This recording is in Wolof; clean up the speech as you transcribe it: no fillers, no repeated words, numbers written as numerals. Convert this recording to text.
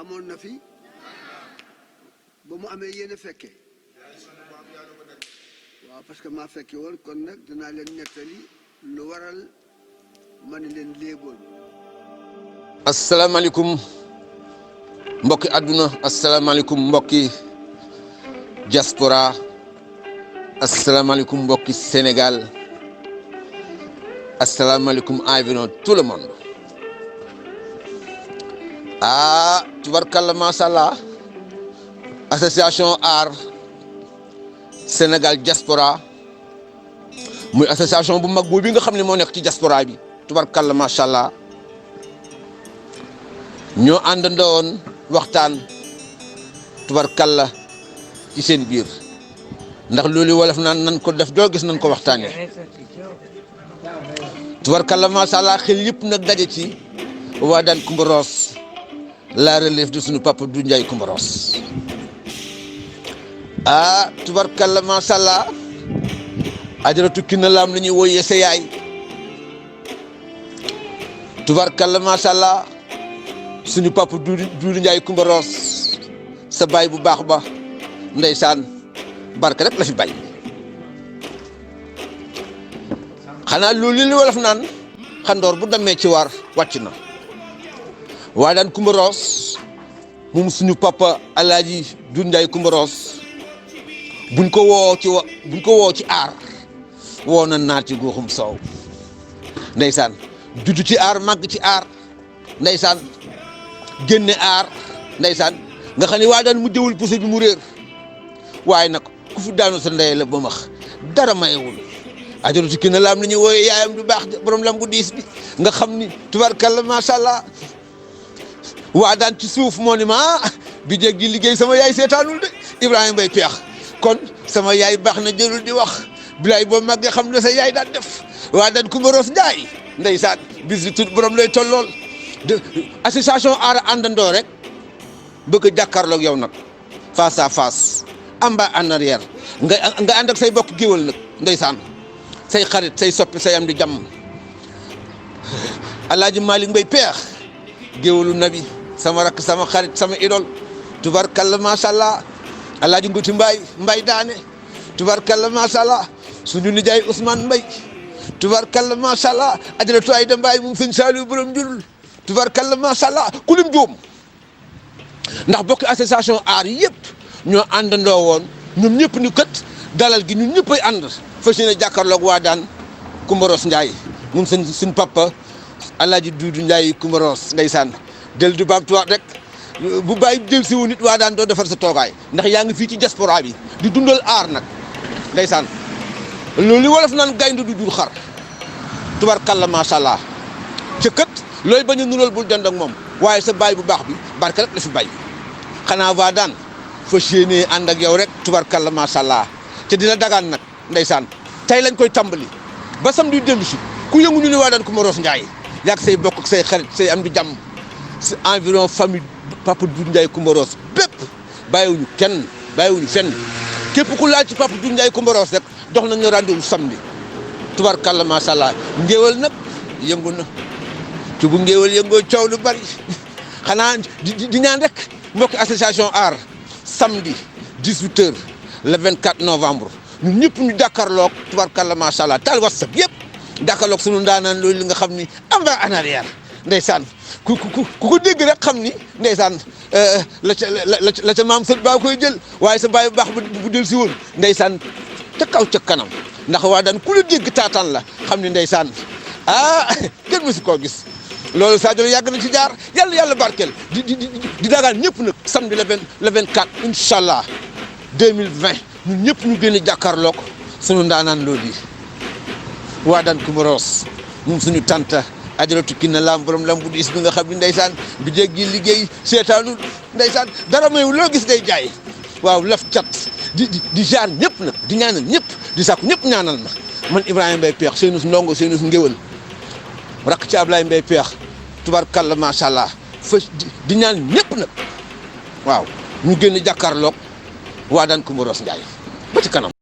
amoon na fi ba mu amee yéen a fekke waaw parce que maa fekke woon kon nag dinaa leen nettali lu waral ma ne leen léeboon. asalaamaaleykum mbokki àdduna asalaamaaleykum mbokki diaspora asalaamaaleykum mbokki Sénégal asalaamaaleykum environ tout le monde tubarkalla macha allah association Aar Sénégal diaspora muy association bu mag boobu nga xam ne moo nekk ci diaspora bi tubarkalla macha allah ñoo àndandoo woon waxtaan tubarkalla ci seen biir ndax loolu wolof naan nan ko def doo gis nan ko waxtaanee tubarkalla macha allah xel yëpp nag daje ci waa daan Coumba Rose la relève de sunu papa du Ndiaye Coumba Rose tubarkalla macha allah ajaratu Kiné Lam la ñuy wooyee sa yaay tubarkalla macha allah suñu papa du Ndiaye Coumba Rose sa baay bu baax ba ndeysaan barke rek la fi bay xanaa loolu li wolof naan xandoor bu demee ci waar wàcc na waa daan Coumba Rose moom suñu papa alaaji du Ndiaye Coumba Rose buñ ko woo ci aar woo na naat ci goxum soow ndeysaan juddu ci aar màgg ci aar ndeysaan génne aar ndeysaan nga xam ne waa daan mu jëwul pousse bi mu réer waaye nag ku fi daanu sa ndey la ba max dara mayewul ajaratu Kiné Lam la ñuy wooyee yaayam du baax borom lam gu diis bi nga xam ni tubarkalla macha allah waa daan ci suuf moo ni ma bi jéeg gi liggéey sama yaay seetaanul de Ibrahima Mbaye Peex kon sama yaay baax na jëlul di wax bilaay boo màggee xam ne sa yaay daan def waa daan Coumba Rose Ndiaye ndeysaan bis bi tudd borom lay tollool de association Aar àndandoo rek bëgg a jàkkaarloog yow nag face à face amba en arrière nga ànd ak say bokk géwal nag ndeysaan say xarit say soppi say am di jàmm alaaji Malick Mbaye Peex géwalu nabi sama rakk sama xarit sama idol tubarkalla macha allah alaaji Nguti Mbaye daane tubarkalla macha allah suñu nijaay Ousmane Mbaye tubarkalla macha allah ajaratu Ayda Mbaye mu sëñ Saliou borom njurul tubarkalla macha allah ku lim juum ndax bokki association aar yëpp ñoo àndandoo woon ñoom ñëpp ni kat dalal gi ñun ñëpp ay ànd fas yéene jàkkaarloog waa daan Coumba Rose Ndiaye moom suñ papa alaaji Duudu Ndiaye Coumba Rose ndeysaan del du baamtuwaat rek bu bàyyi del si wu nit waa daan doo defar sa toogaay ndax yaa ngi fii ci diaspora bi di dundal aar nag ndeysaan loolu wolof naan gaynde du jur xar tubarkalla macha allah ca kët looy bañ a nural bul dend ak moom waaye sa baay bu baax bi barke rek la fi bay xanaa waa daan fas yéenee ànd ak yow rek tubarkalla macha allah te dina dagaan nag ndeysaan tey lañ koy tàmbali ba samedi dellu si ku yëngu ñu ne waa daan Coumba Rose Ndiaye yàgg say bokk ak say xarit say am di jàmm si environ famille papa du Ndiaye Coumba Rose bépp bàyyiwuñu kenn bàyyiwuñu fenn képp ku laal ci papa du Ndiaye Coumba Rose rek dox nañu rendez-vous samedi tubarkalla macha allah ngéwal nag yëngu na ci bu ngéwal yëngoo coow lu bari xanaa di ñaan rek mbokki association Aar samedi 18h le 24 novembre ñun ñëpp ñu jàkkaarloog tubarkalla macha allah taal whatsapp yëpp jàkkaarloog sunu ndaanaan loolu li nga xam ni amba en arrière ndeysaan ku ko dégg rek xam ni ndeysaan la ca maam sët baa koy jël waaye sa baay bu baax bu del si woon ndeysaan ca kaw ca kanam ndax waa daan ku la dégg taataan la xam ni ndeysaan kenn mësu koo gis loolu Sadio yàgg na ci jaar yàlla barkeel di dagaan ñëpp nag samedi le 24 incha allah 2020 ñun ñëpp ñu gën a jàkkaarloog sunu ndaanaan loolu yi waa daan Coumba Rose moom suñu tante ajaratu Kiné Lam borom lam bu diis bi nga xam ni ndeysaan bi jéggi liggéey seetaanul ndeysaan dara mayu loo gis day jaay waaw laf cat di jaar ñëpp nag di ñaanal ñëpp di sàkku ñëpp ñaanal ma man Ibrahima Mbaye Peex Seynus Ndongo Seynus ngéwal rakk ci Ablaye Mbaye Peex tubarkalla macha allah fa di ñaan ñëpp nag waaw ñu génn jàkkaarloog waa daan Coumba Rose Ndiaye ba ci kanam